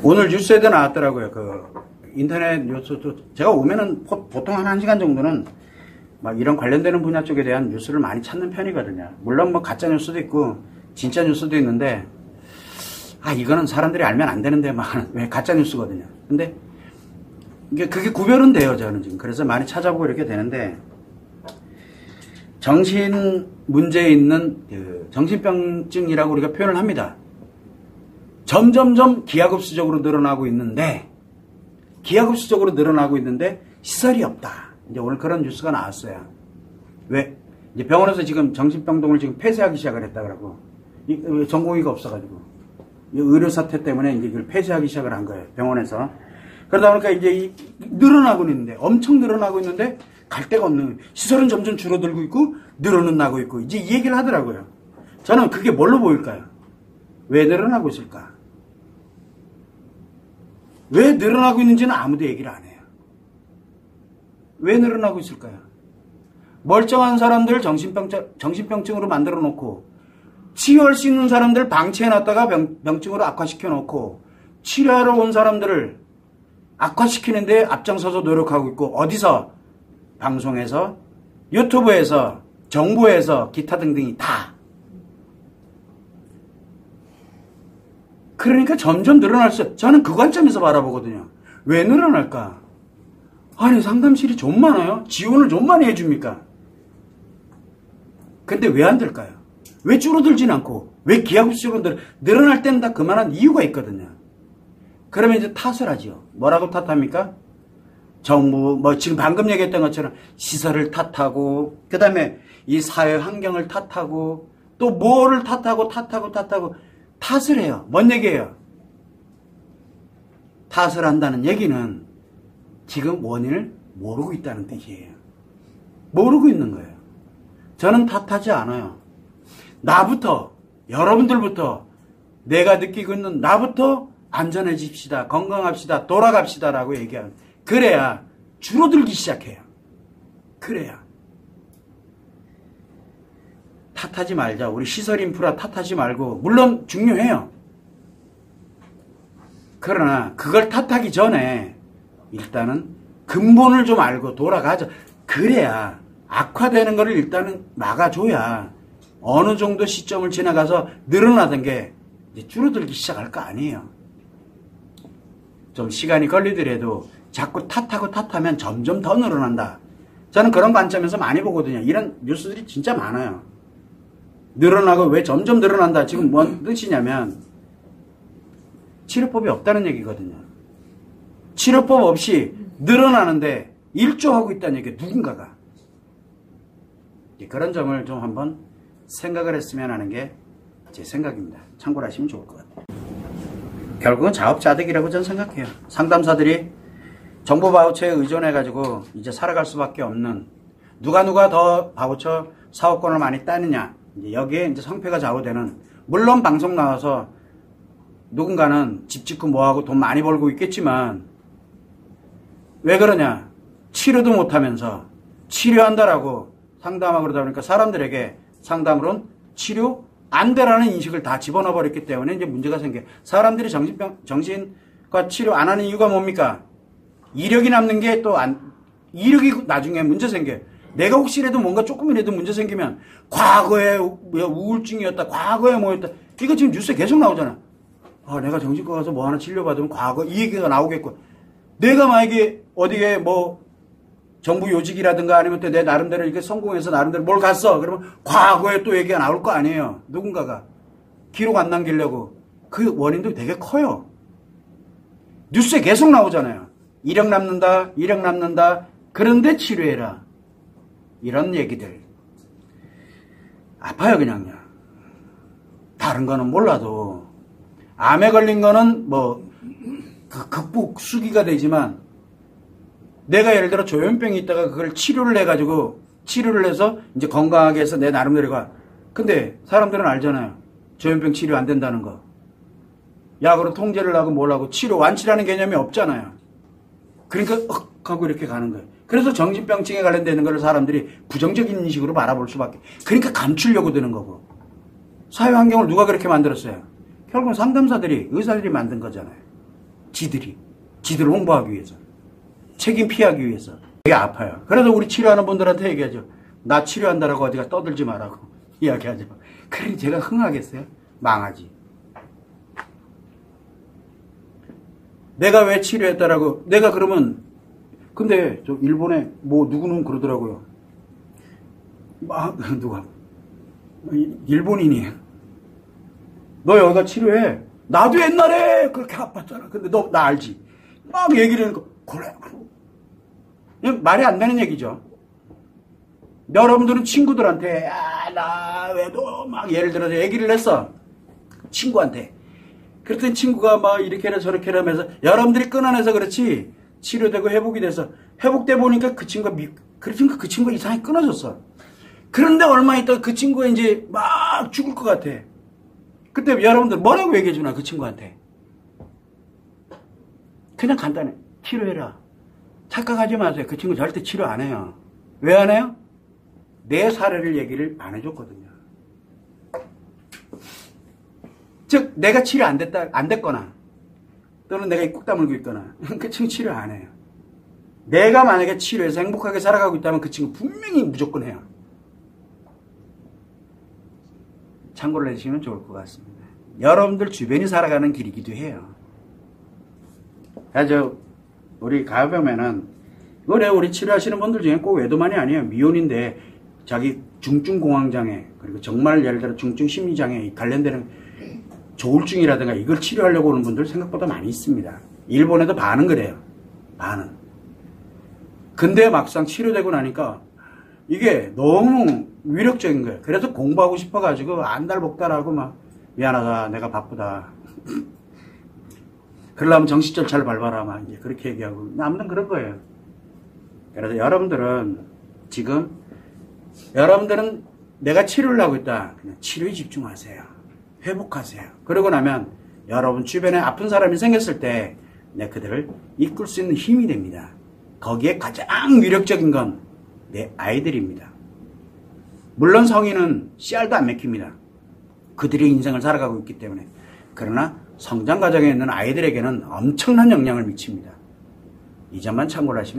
오늘 뉴스에도 나왔더라고요. 그 인터넷 뉴스도 제가 오면은 보통 한 1시간 정도는 막 이런 관련되는 분야 쪽에 대한 뉴스를 많이 찾는 편이거든요. 물론 뭐 가짜 뉴스도 있고 진짜 뉴스도 있는데 이거는 사람들이 알면 안 되는데 막 왜 가짜 뉴스거든요. 근데 그게 구별은 돼요, 저는 지금. 그래서 많이 찾아보고 이렇게 되는데, 정신 문제에 있는 정신병증이라고 우리가 표현을 합니다. 점점점 기하급수적으로 늘어나고 있는데 시설이 없다. 이제 오늘 그런 뉴스가 나왔어요. 왜? 이제 병원에서 지금 정신병동을 지금 폐쇄하기 시작을 했다 그러고, 전공의가 없어가지고, 의료 사태 때문에 이제 이걸 폐쇄하기 시작을 한 거예요, 병원에서. 그러다 보니까 이제 늘어나고 있는데, 엄청 늘어나고 있는데, 갈 데가 없는, 시설은 점점 줄어들고 있고, 늘어나고 있고, 이제 이 얘기를 하더라고요. 저는 그게 뭘로 보일까요? 왜 늘어나고 있을까? 왜 늘어나고 있는지는 아무도 얘기를 안 해요. 왜 늘어나고 있을까요? 멀쩡한 사람들 정신병증으로 만들어 놓고, 치유할 수 있는 사람들 방치해놨다가 병증으로 악화시켜놓고, 치료하러 온 사람들을 악화시키는데 앞장서서 노력하고 있고, 어디서? 방송에서, 유튜브에서, 정부에서, 기타 등등이 다. 그러니까 점점 늘어날 저는 그 관점에서 바라보거든요. 왜 늘어날까? 아니, 상담실이 좀 많아요? 지원을 좀 많이 해줍니까? 근데 왜 안 될까요? 왜 줄어들진 않고, 왜 기하급수적으로 늘어날 때는 다 그만한 이유가 있거든요. 그러면 이제 탓을 하죠. 뭐라고 탓합니까? 정부, 지금 방금 얘기했던 것처럼 시설을 탓하고, 그 다음에 이 사회 환경을 탓하고, 또 뭐를 탓하고, 탓을 해요. 뭔 얘기예요? 탓을 한다는 얘기는 지금 원인을 모르고 있다는 뜻이에요. 모르고 있는 거예요. 저는 탓하지 않아요. 나부터, 여러분들부터, 내가 느끼고 있는 나부터 안전해집시다, 건강합시다, 돌아갑시다 라고 얘기하면, 그래야 줄어들기 시작해요. 그래야. 탓하지 말자. 우리 시설 인프라 탓하지 말고, 물론 중요해요. 그러나 그걸 탓하기 전에 일단은 근본을 좀 알고 돌아가자. 그래야 악화되는 거를 일단은 막아줘야 어느 정도 시점을 지나가서 늘어나던 게 이제 줄어들기 시작할 거 아니에요. 좀 시간이 걸리더라도 자꾸 탓하면 점점 더 늘어난다. 저는 그런 관점에서 많이 보거든요. 이런 뉴스들이 진짜 많아요. 늘어나고 왜 점점 늘어난다. 지금 뭔 뜻이냐면 치료법이 없다는 얘기거든요. 치료법 없이 늘어나는데 일조하고 있다는 얘기예요. 누군가가. 그런 점을 좀 한번 생각을 했으면 하는 게 제 생각입니다. 참고를 하시면 좋을 것 같아요. 결국은 자업자득이라고 저는 생각해요. 상담사들이 정부 바우처에 의존해가지고 이제 살아갈 수밖에 없는, 누가 더 바우처 사업권을 많이 따느냐, 이제 여기에 이제 성패가 좌우되는, 물론 방송 나와서 누군가는 집 짓고 뭐하고 돈 많이 벌고 있겠지만, 왜 그러냐? 치료도 못하면서 치료한다라고 상담하고 그러다 보니까 사람들에게 상담으로는 치료 안 되라는 인식을 다 집어넣어 버렸기 때문에 이제 문제가 생겨요. 사람들이 정신과 치료 안 하는 이유가 뭡니까? 이력이 남는 게 이력이 나중에 문제 생겨요. 내가 혹시라도 뭔가 조금이라도 문제 생기면 과거에 우울증이었다, 과거에 뭐였다. 이거 지금 뉴스에 계속 나오잖아. 내가 정신과 가서 뭐 하나 치료받으면 과거 이 얘기가 나오겠고. 내가 만약에 어디에 정부 요직이라든가 아니면 또 내 나름대로 이렇게 성공해서 나름대로 뭘 갔어. 그러면 과거에 또 얘기가 나올 거 아니에요. 누군가가. 기록 안 남기려고. 그 원인도 되게 커요. 뉴스에 계속 나오잖아요. 이력 남는다. 그런데 치료해라. 이런 얘기들. 아파요, 그냥요. 다른 거는 몰라도. 암에 걸린 거는 극복, 수기가 되지만, 내가 예를 들어 조현병이 있다가 그걸 치료를 해서 이제 건강하게 해서 내 나름대로 가. 근데 사람들은 알잖아요. 조현병 치료 안 된다는 거. 약으로 통제를 하고 뭘 하고 치료, 완치라는 개념이 없잖아요. 그러니까 하고 이렇게 가는 거예요. 그래서 정신병증에 관련되는 걸 사람들이 부정적인 인식으로 바라볼 수밖에. 그러니까 감추려고 드는 거고. 사회 환경을 누가 그렇게 만들었어요? 결국은 상담사들이, 의사들이 만든 거잖아요. 지들을 홍보하기 위해서, 책임 피하기 위해서. 되게 아파요. 그래서 우리 치료하는 분들한테 얘기하죠. 나 치료한다라고 어디가 떠들지 말라고 이야기하죠. 그러니 제가 흥하겠어요? 망하지. 내가 왜 치료했다라고, 내가 그러면, 근데 저 일본에 뭐 누구는 그러더라고요. 누가? 일본인이. 너 여기가 치료해. 나도 옛날에 그렇게 아팠잖아. 근데 너 나 알지? 막 얘기를 하니까, 그래. 말이 안 되는 얘기죠. 여러분들은 친구들한테, 야, 나 왜 너 막 예를 들어서 얘기를 했어. 친구한테. 그랬더니 친구가 막 이렇게나 저렇게나 하면서 여러분들이 끊어내서 그렇지 치료되고 회복이 돼서 회복돼 보니까 그 친구가 그 친구가 이상하게 끊어졌어. 그런데 얼마 있다가 그 친구가 이제 막 죽을 것 같아. 그때 여러분들 뭐라고 얘기해 주나 그 친구한테. 그냥 간단해. 치료해라. 착각하지 마세요. 그 친구 절대 치료 안 해요. 왜 안 해요? 내 사례를 얘기를 안 해줬거든요. 즉 내가 치료 안 됐거나 또는 내가 꾹 다물고 있거나 그 친구 치료 안 해요. 내가 만약에 치료해서 행복하게 살아가고 있다면 그 친구 분명히 무조건 해요. 참고를 해주시면 좋을 것 같습니다. 여러분들 주변이 살아가는 길이기도 해요. 그래서 우리 가요병면은 그래 우리 치료하시는 분들 중에 꼭 외도만이 아니에요. 미혼인데 자기 중증공황장애 그리고 정말 예를 들어 중증심리장애 관련되는 조울증이라든가 이걸 치료하려고 오는 분들 생각보다 많이 있습니다. 일본에도 반은 그래요. 반은. 근데 막상 치료되고 나니까 이게 너무 위력적인 거예요. 그래서 공부하고 싶어가지고 안달복달하고 막 미안하다 내가 바쁘다. 그러려면 정신절차를 밟아라 막 이제 그렇게 얘기하고 아무튼 그런 거예요. 그래서 여러분들은 지금 여러분들은 내가 치료를 하고 있다. 그냥 치료에 집중하세요. 회복하세요. 그러고 나면 여러분 주변에 아픈 사람이 생겼을 때 내 그들을 이끌 수 있는 힘이 됩니다. 거기에 가장 위력적인 건 내 아이들입니다. 물론 성인은 씨알도 안 맥힙니다. 그들의 인생을 살아가고 있기 때문에. 그러나 성장 과정에 있는 아이들에게는 엄청난 영향을 미칩니다. 이 점만 참고를 하시면